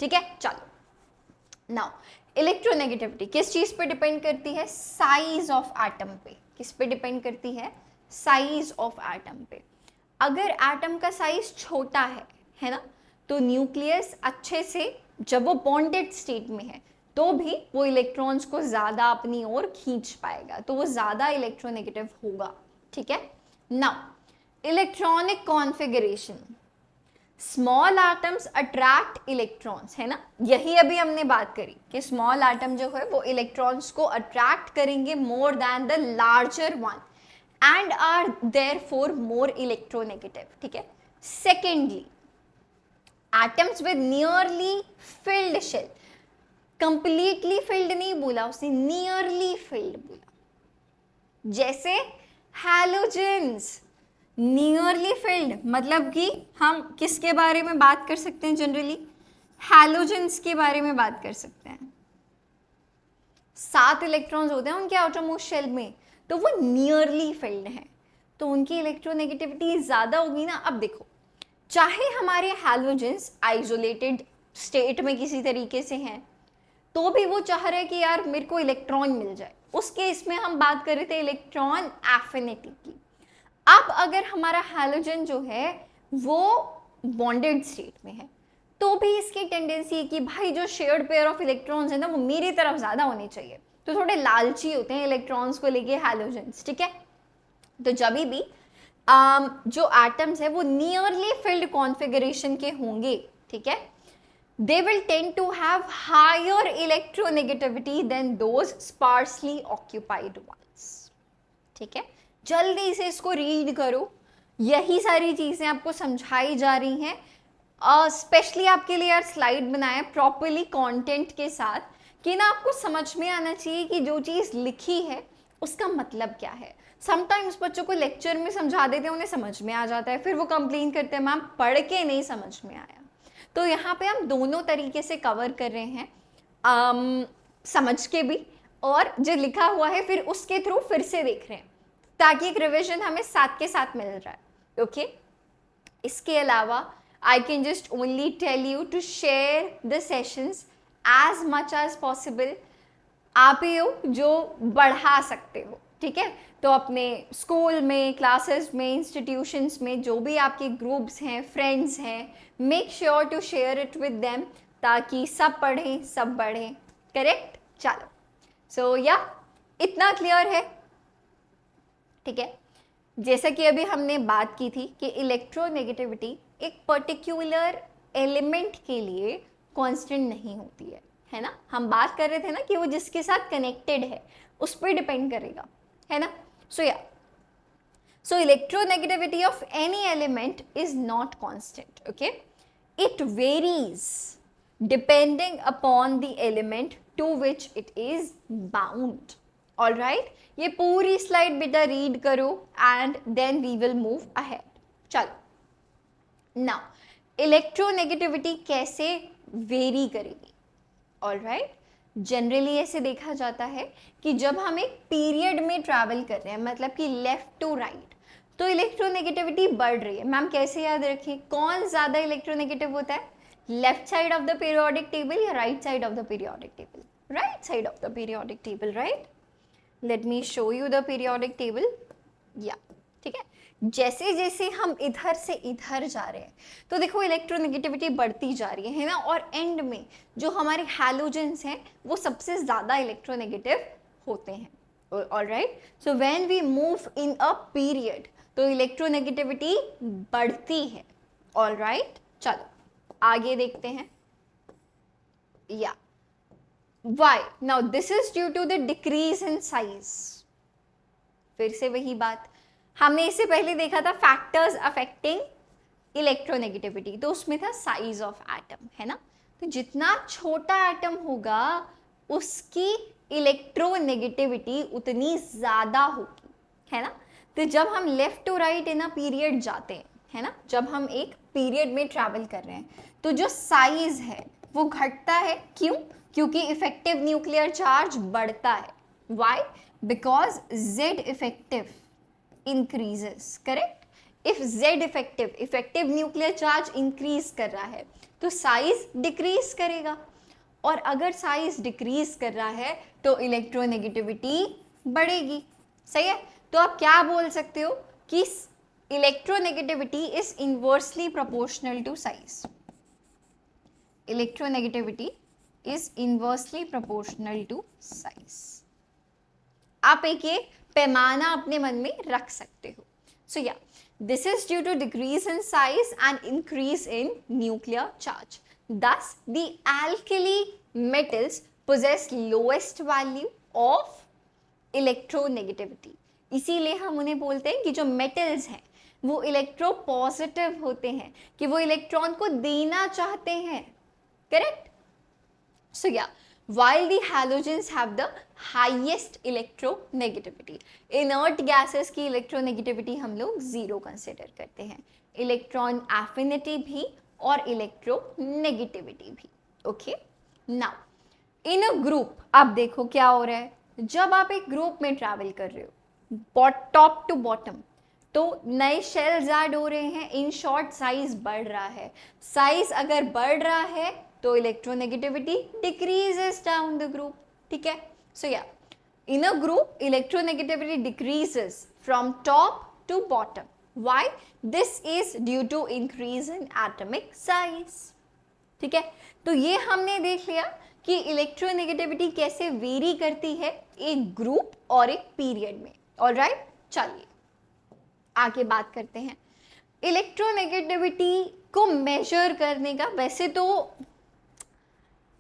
ठीक है. चलो नाउ, इलेक्ट्रोनेगेटिविटी किस चीज पे डिपेंड करती है? साइज ऑफ एटम पे. किस पे डिपेंड करती है? साइज ऑफ एटम पे. अगर एटम का साइज छोटा है ना, तो न्यूक्लियस अच्छे से जब वो बॉन्डेड स्टेट में है तो भी वो इलेक्ट्रॉन्स को ज्यादा अपनी ओर खींच पाएगा, तो वो ज्यादा इलेक्ट्रोनेगेटिव होगा. ठीक है. Now, electronic configuration. Small atoms attract electrons, है ना. यही अभी हमने बात करी कि स्मॉल एटम जो है वो इलेक्ट्रॉन्स को अट्रैक्ट करेंगे more than the larger one and are therefore more electronegative. ठीक है. Secondly, atoms with nearly filled shell. Completely filled नहीं बोला उसने, नियरली फिल्ड बोला. जैसे हैलोजेंस. नियरली फिल्ड मतलब कि हम किसके बारे में बात कर सकते हैं जनरली? हैलोजेंस के बारे में बात कर सकते हैं. 7 इलेक्ट्रॉन्स होते हैं उनके आउटरमोस्ट शेल में, तो वो नियरली फिल्ड है, तो उनकी इलेक्ट्रोनेगेटिविटी ज्यादा होगी ना. अब देखो, चाहे हमारे हैलोजेंस आइसोलेटेड स्टेट में किसी तरीके से हैं तो भी वो चाह रहे हैं कि यार मेरे को इलेक्ट्रॉन मिल जाए. उस केस में हम बात कर रहे थे इलेक्ट्रॉन एफिनिटी की. अब अगर हमारा हैलोजन जो है वो बॉन्डेड स्टेट में है तो भी इसकी टेंडेंसी है कि भाई जो शेयर्ड पेयर ऑफ इलेक्ट्रॉन्स है ना वो मेरी तरफ ज्यादा होने चाहिए. तो थोड़े लालची होते हैं इलेक्ट्रॉन्स को लेके हैलोजेंस. ठीक है. तो जब भी जो एटम्स है वो नियरली फिल्ड कॉन्फ़िगरेशन के होंगे, ठीक है, they will tend to have higher electronegativity than those sparsely occupied ones. ठीक है. जल्दी से इसको रीड करो, यही सारी चीजें आपको समझाई जा रही हैं. स्पेशली आपके लिए यार स्लाइड बनाया प्रॉपरली कंटेंट के साथ कि ना आपको समझ में आना चाहिए कि जो चीज लिखी है उसका मतलब क्या है. समटाइम्स बच्चों को लेक्चर में समझा देते हैं, उन्हें समझ में आ जाता है, फिर वो कंप्लेन करते हैं मैम पढ़ के नहीं समझ में आया. तो यहाँ पे हम दोनों तरीके से कवर कर रहे हैं, समझ के भी और जो लिखा हुआ है फिर उसके थ्रू फिर से देख रहे हैं ताकि एक रिविजन हमें साथ के साथ मिल रहा है. ओके. इसके अलावा I can just only tell you to share the sessions as much as possible. आप ही हो जो बढ़ा सकते हो. ठीक है. तो अपने स्कूल में, क्लासेस में, इंस्टीट्यूशंस में जो भी आपके ग्रुप्स हैं, फ्रेंड्स हैं, make sure to share it with them ताकि सब पढ़ें, सब बढ़ें. करेक्ट. चलो, सो या इतना क्लियर है. ठीक है. जैसा कि अभी हमने बात की थी कि इलेक्ट्रोनेगेटिविटी एक पर्टिकुलर एलिमेंट के लिए कांस्टेंट नहीं होती है ना. हम बात कर रहे थे ना कि वो जिसके साथ कनेक्टेड है उस पर डिपेंड करेगा, है ना. So electronegativity of any element is not constant, okay? It varies depending upon the element to which it is bound. All right? ये पूरी स्लाइड बेटा रीड करो and then we will move ahead. चलो. Now, electronegativity कैसे very करेगी? All right? Generally ऐसे देखा जाता है कि जब हम एक पीरियड में ट्रैवल कर रहे हैं, मतलब कि लेफ्ट टू राइट, तो इलेक्ट्रोनेगेटिविटी बढ़ रही है. मैम कैसे याद रखें, कौन ज्यादा इलेक्ट्रोनेगेटिव होता है, left side of the periodic table या right side of the periodic table? Right side of the periodic table, right. Let me show you the periodic table. या ठीक है, जैसे जैसे हम इधर से इधर जा रहे हैं तो देखो इलेक्ट्रोनेगेटिविटी बढ़ती जा रही है ना, और एंड में जो हमारे हैलोजेंस हैं वो सबसे ज़्यादा इलेक्ट्रोनेगेटिव होते हैं. Alright, so when we move in a period तो इलेक्ट्रोनेगेटिविटी बढ़ती है. ऑलराइट, चलो आगे देखते हैं. या why? Now this is due to the decrease in size. फिर से वही बात, हमने इससे पहले देखा था फैक्टर्स अफेक्टिंग इलेक्ट्रोनेगेटिविटी, तो उसमें था साइज ऑफ एटम, है ना. तो जितना छोटा एटम होगा उसकी इलेक्ट्रोनेगेटिविटी उतनी ज़्यादा होगी, है ना. तो जब हम left to right in a period जाते हैं, है ना, जब हम एक पीरियड में ट्रैवल कर रहे हैं तो जो साइज है वो घटता है. क्यों? क्योंकि इफेक्टिव न्यूक्लियर चार्ज बढ़ता है. Why? Because Z effective increases. Correct. If Z effective nuclear charge increase कर रहा है तो साइज डिक्रीज करेगा, और अगर साइज डिक्रीज कर रहा है तो इलेक्ट्रोनेगेटिविटी बढ़ेगी. सही है. तो आप क्या बोल सकते हो कि electronegativity is inversely proportional to size. Electronegativity is inversely proportional to size. आप एक ये पैमाना अपने मन में रख सकते हो. So yeah, this is due to decrease in size and increase in nuclear charge. Thus, the alkali metals possess lowest value of electronegativity. इसीलिए हम उन्हें बोलते हैं कि जो मेटल्स हैं वो इलेक्ट्रोपॉजिटिव होते हैं, कि वो इलेक्ट्रॉन को देना चाहते हैं. Correct. So yeah, while the halogens have the highest electronegativity, inert gases की electronegativity हम लोग zero consider करते हैं, electron affinity भी और electronegativity भी. Okay, now in a group आप देखो क्या हो रहा है. जब आप एक ग्रुप में ट्रैवल कर रहे हो टॉप टू बॉटम, तो नए शेल्स ऐड हो रहे हैं. इन शॉर्ट साइज बढ़ रहा है. साइज अगर बढ़ रहा है तो electronegativity decreases down the group. ठीक है. So yeah in a group electronegativity decreases from top to bottom. Why? This is due to increase in atomic size. ठीक है. तो ये हमने देख लिया कि इलेक्ट्रोनेगेटिविटी कैसे वेरी करती है एक ग्रुप और एक पीरियड में. ऑलराइट, चलिए आगे बात करते हैं. इलेक्ट्रोनेगेटिविटी को मेजर करने का वैसे तो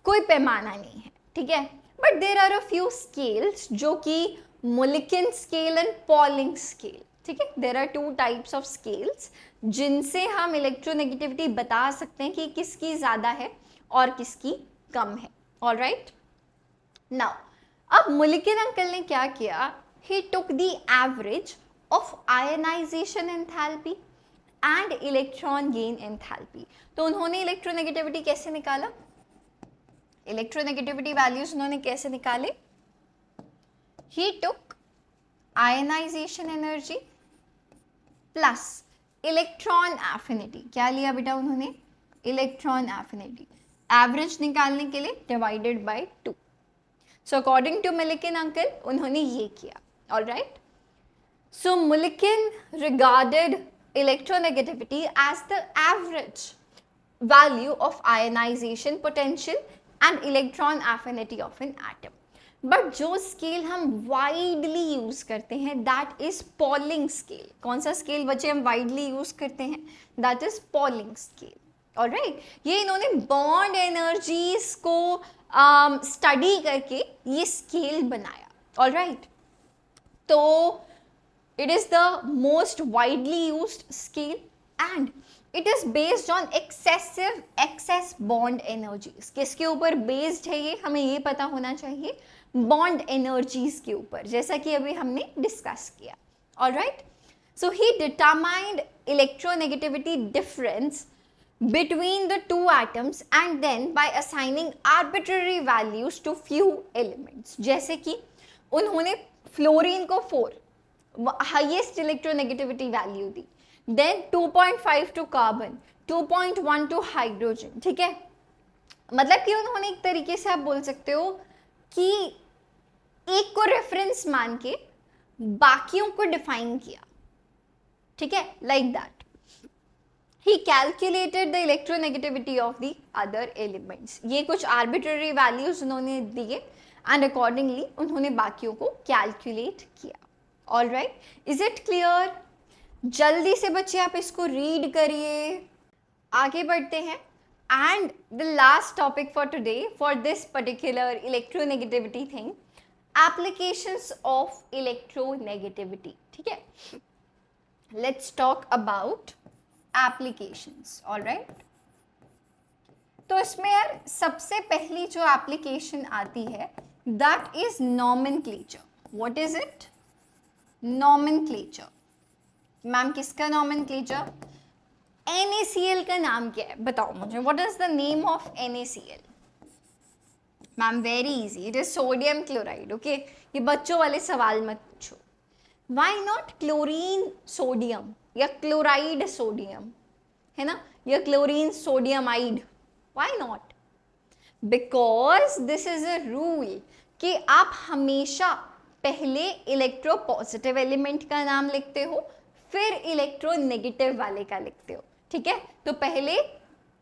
कोई पैमाना नहीं है, ठीक है, but there are a few scales जो कि Mulliken scale and Pauling scale. ठीक है. There are two types of scales जिनसे हम इलेक्ट्रोनेगेटिविटी बता सकते हैं कि किसकी ज़्यादा है और किसकी कम है. ऑलराइट. नाउ अब मोलिकिन अंकल ने क्या किया, he took the average of ionization enthalpy and electron gain enthalpy. तो उन्होंने इलेक्ट्रोनेगेटिविटी कैसे निकाला, इलेक्ट्रोनेगेटिविटी वैल्यूज उन्होंने कैसे निकाले. He took ionization energy plus electron affinity. क्या लिया बेटा उन्होंने, इलेक्ट्रॉन एफिनिटी. एवरेज निकालने के लिए divided by 2. So according to Mulliken uncle उन्होंने ये किया. Alright. So Mulliken regarded electronegativity as the average value of ionization potential and electron affinity of an atom. But जो स्केल हम वाइडली यूज करते हैं दैट इज पॉलिंग स्केल. कौन सा scale बच्चे हम वाइडली यूज करते हैं, that is polling scale. Alright. ये इन्होंने बॉन्ड एनर्जीज को स्टडी करके ये स्केल बनाया. ऑल राइट, तो it is the most widely used scale and it is based on excess bond energies. किसके ऊपर based है ये, हमें ये पता होना चाहिए, bond energies के ऊपर, जैसा कि अभी हमने डिस्कस किया. All right, so he determined electronegativity difference between the two atoms and then by assigning arbitrary values to few elements. जैसे कि उन्होंने फ्लोरीन को 4 हाईएस्ट इलेक्ट्रोनेगेटिविटी वैल्यू दी, then 2.5 to carbon, 2.1 to hydrogen. ठीक है, मतलब कि उन्होंने एक तरीके से आप बोल सकते हो कि एक को रेफरेंस मान के बाकियों को डिफाइन किया. ठीक है, like that he calculated the electronegativity of the other elements. ये कुछ आर्बिट्ररी वैल्यूज उन्होंने दिए एंड अकॉर्डिंगली उन्होंने बाकियों को कैलकुलेट किया. All right, is it clear? जल्दी से बच्चे आप इसको रीड करिए. आगे बढ़ते हैं. And the last topic for today for this particular electronegativity thing, applications of electronegativity. ठीक है, let's talk about applications. All right, तो इसमें यार सबसे पहली जो एप्लीकेशन आती है that is nomenclature. What is it? Nomenclature. Ma'am किसका नॉमेनक्लेचर? NaCl का नाम क्या है बताओ मुझे. What is the name of NaCl? Ma'am very easy, it is sodium chloride. Okay, ये बच्चों वाले सवाल मत पूछो. व्हाई नॉट क्लोरीन सोडियम या क्लोराइड सोडियम, है ना, या chlorine sodiumide? Why not? Because this is a rule कि आप हमेशा पहले इलेक्ट्रो पॉजिटिव एलिमेंट का नाम लिखते हो, फिर इलेक्ट्रो नेगेटिव वाले का लिखते हो. ठीक है, तो पहले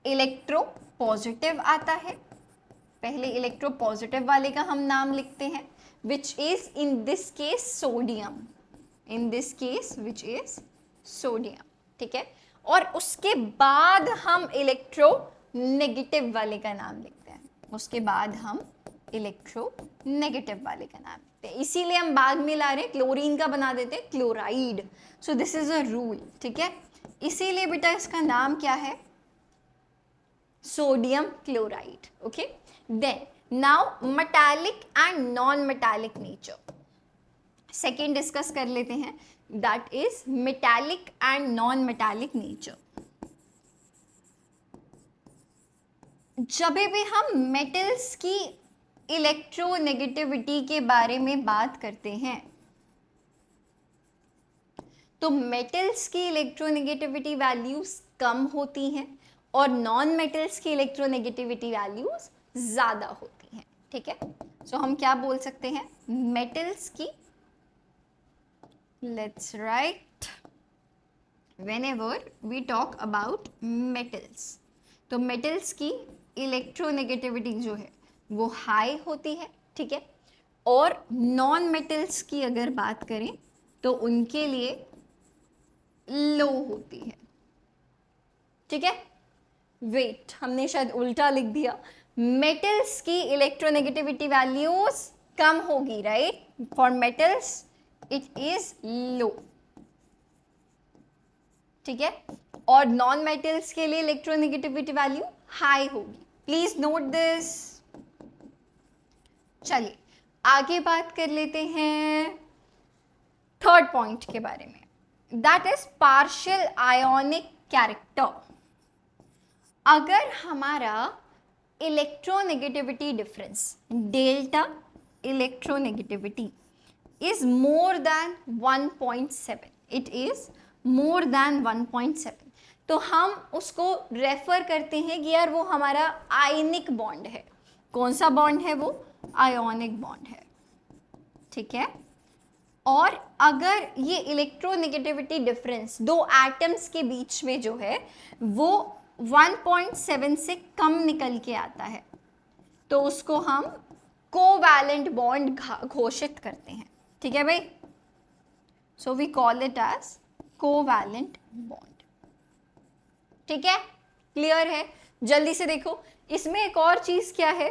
इलेक्ट्रो पॉजिटिव आता है, पहले इलेक्ट्रो पॉजिटिव वाले का हम नाम लिखते हैं, which is in this case sodium. In this case which is sodium. ठीक है, और उसके बाद हम इलेक्ट्रो नेगेटिव वाले का नाम लिखते हैं, उसके बाद हम इलेक्ट्रो नेगेटिव वाले का नाम लिखते हैं. इसीलिए हम बाद में ला रहे हैं क्लोरीन का बना देते हैं chloride. So this is a rule. ठीक है, इसीलिए बेटा इसका नाम क्या है? Sodium chloride. Okay, then now metallic and non metallic nature. Second discuss कर लेते हैं, that is metallic and non metallic nature. जब भी हम मेटल्स की इलेक्ट्रोनेगेटिविटी के बारे में बात करते हैं तो मेटल्स की इलेक्ट्रोनेगेटिविटी वैल्यूज कम होती हैं और नॉन मेटल्स की इलेक्ट्रोनेगेटिविटी वैल्यूज ज़्यादा होती हैं. ठीक है, सो हम क्या बोल सकते हैं? मेटल्स की, let's write, whenever we talk about metals, तो मेटल्स की इलेक्ट्रोनेगेटिविटी जो है वो हाई होती है. ठीक है, और नॉन मेटल्स की अगर बात करें तो उनके लिए लो होती है. ठीक है, वेट, हमने शायद उल्टा लिख दिया. मेटल्स की इलेक्ट्रोनेगेटिविटी वैल्यूज कम होगी, right? For metals it is low. ठीक है, और नॉन मेटल्स के लिए इलेक्ट्रोनेगेटिविटी वैल्यू हाई होगी. Please note this. चलिए आगे बात कर लेते हैं थर्ड पॉइंट के बारे में, that is partial ionic character. अगर हमारा electronegativity difference delta electronegativity is more than 1.7, it is more than 1.7, तो हम उसको रेफर करते हैं कि यार वो हमारा आयनिक बॉन्ड है. कौन सा बॉन्ड है? वो आयोनिक बॉन्ड है. ठीक है, और अगर ये इलेक्ट्रोनेगेटिविटी डिफरेंस दो एटम्स के बीच में जो है वो 1.7 से कम निकल के आता है तो उसको हम कोवैलेंट बॉन्ड घोषित करते हैं. ठीक है भाई, so we call it as covalent bond. ठीक है, क्लियर है? जल्दी से देखो, इसमें एक और चीज क्या है,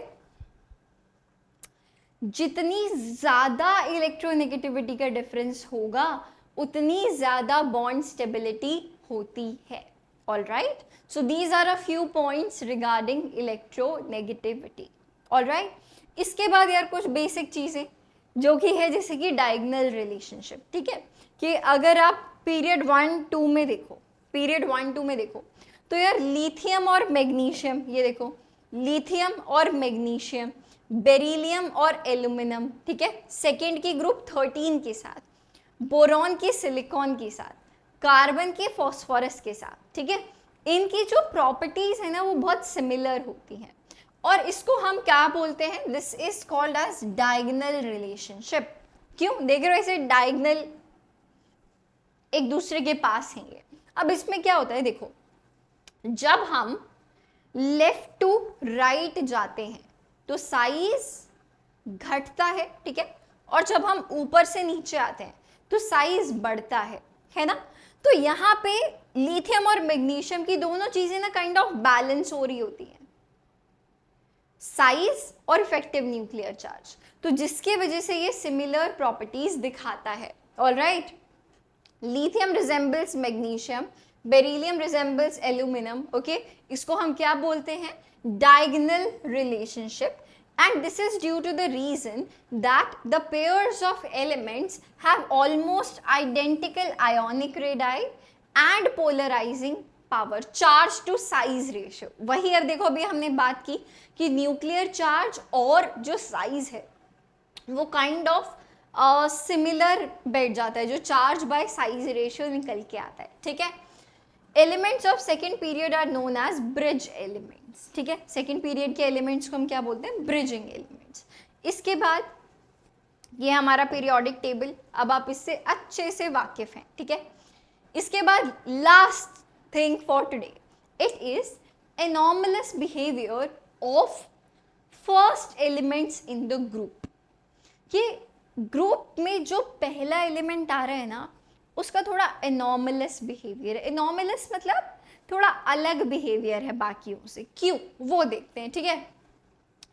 जितनी ज़्यादा इलेक्ट्रोनेगेटिविटी का डिफरेंस होगा उतनी ज़्यादा बॉन्ड स्टेबिलिटी होती है. All right, so these are a few points regarding electronegativity. All right, इसके बाद यार कुछ बेसिक चीज़ें जो कि है जैसे कि डायगोनल रिलेशनशिप. ठीक है, कि अगर आप पीरियड 1-2 में देखो तो यार लिथियम और मैग्नीशियम, ये देखो लिथियम और मैग्नीशियम, बेरिलियम और एल्यूमिनियम, ठीक है, सेकेंड की ग्रुप 13 के साथ, बोरॉन की सिलिकॉन के साथ, कार्बन के फॉस्फोरस के साथ. ठीक है, इनकी जो प्रॉपर्टीज है ना वो बहुत सिमिलर होती हैं और इसको हम क्या बोलते हैं, this is called as diagonal relationship. क्यों देख रहे हो ऐसे डायगोनल एक दूसरे के पास हैं ये. अब इसमें क्या होता है देखो, जब हम लेफ्ट टू राइट जाते हैं तो साइज घटता है. ठीक है, और जब हम ऊपर से नीचे आते हैं तो साइज बढ़ता है ना. तो यहाँ पे लिथियम और मैग्नीशियम की दोनों चीजें ना काइंड ऑफ बैलेंस हो रही होती हैं, साइज और इफेक्टिव न्यूक्लियर चार्ज, तो जिसके वजह से ये सिमिलर प्रॉपर्टीज दिखाता है. Alright, lithium resembles magnesium, beryllium resembles aluminium. Okay, इसको हम क्या बोलते हैं, diagonal relationship. And this is due to the reason that the pairs of elements have almost identical ionic radii and polarizing power, charge to size ratio. वही अब देखो, अभी हमने बात की कि न्यूक्लियर चार्ज और जो साइज है वो काइंड ऑफ सिमिलर बैठ जाता है, जो चार्ज बाय साइज रेशियो निकल के आता है. ठीक है, elements of second period are known as bridge elements. ठीक है, सेकेंड पीरियड के एलिमेंट्स को हम क्या बोलते हैं, ब्रिजिंग एलिमेंट्स. इसके बाद ये हमारा पीरियोडिक टेबल, अब आप इससे अच्छे से वाकिफ हैं. ठीक है, इसके बाद last thing for today, it is anomalous behaviour of first elements in the group. ये ग्रुप में जो पहला एलिमेंट आ रहा है ना उसका थोड़ा एनॉमलस बिहेवियर है. एनॉमलस मतलब थोड़ा अलग बिहेवियर है बाकियों से. क्यों, वो देखते हैं. ठीक है,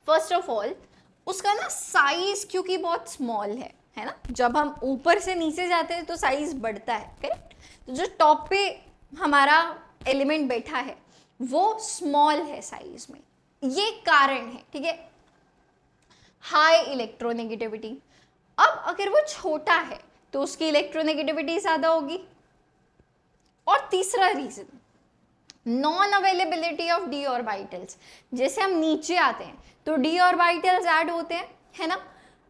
फर्स्ट ऑफ ऑल उसका ना साइज क्योंकि बहुत स्मॉल है ना, जब हम ऊपर से नीचे जाते हैं तो साइज बढ़ता है. करेक्ट, तो जो टॉप पे हमारा एलिमेंट बैठा है वो स्मॉल है साइज में, ये कारण है. ठीक है, हाई इलेक्ट्रोनेगेटिविटी. अब अगर वो छोटा है तो उसकी इलेक्ट्रोनेगेटिविटी ज़्यादा होगी. और तीसरा reason, non availability of d orbitals. जैसे हम नीचे आते हैं तो डी ऑर्बिटल्स ऐड होते हैं, है ना,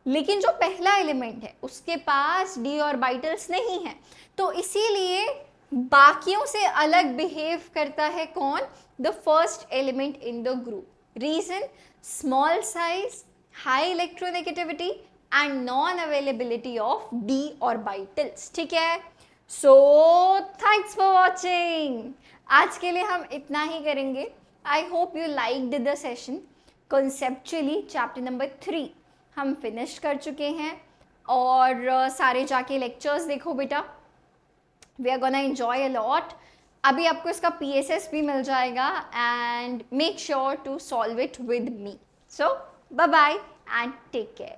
लेकिन जो पहला एलिमेंट है उसके पास डी ऑर्बिटल्स नहीं है, तो इसीलिए बाकियों से अलग बिहेव करता है कौन, the first element in the group. Reason, small size, high electronegativity and non-availability of d orbitals. ठीक है, so thanks for watching. आज के लिए हम इतना ही करेंगे. I hope you liked the session. Conceptually chapter number 3 हम फिनिश कर चुके हैं और सारे जाके लेक्चर्स देखो बेटा. We are gonna enjoy a lot. अभी आपको इसका PSS भी मिल जाएगा and make sure to solve it with me. So bye bye and take care.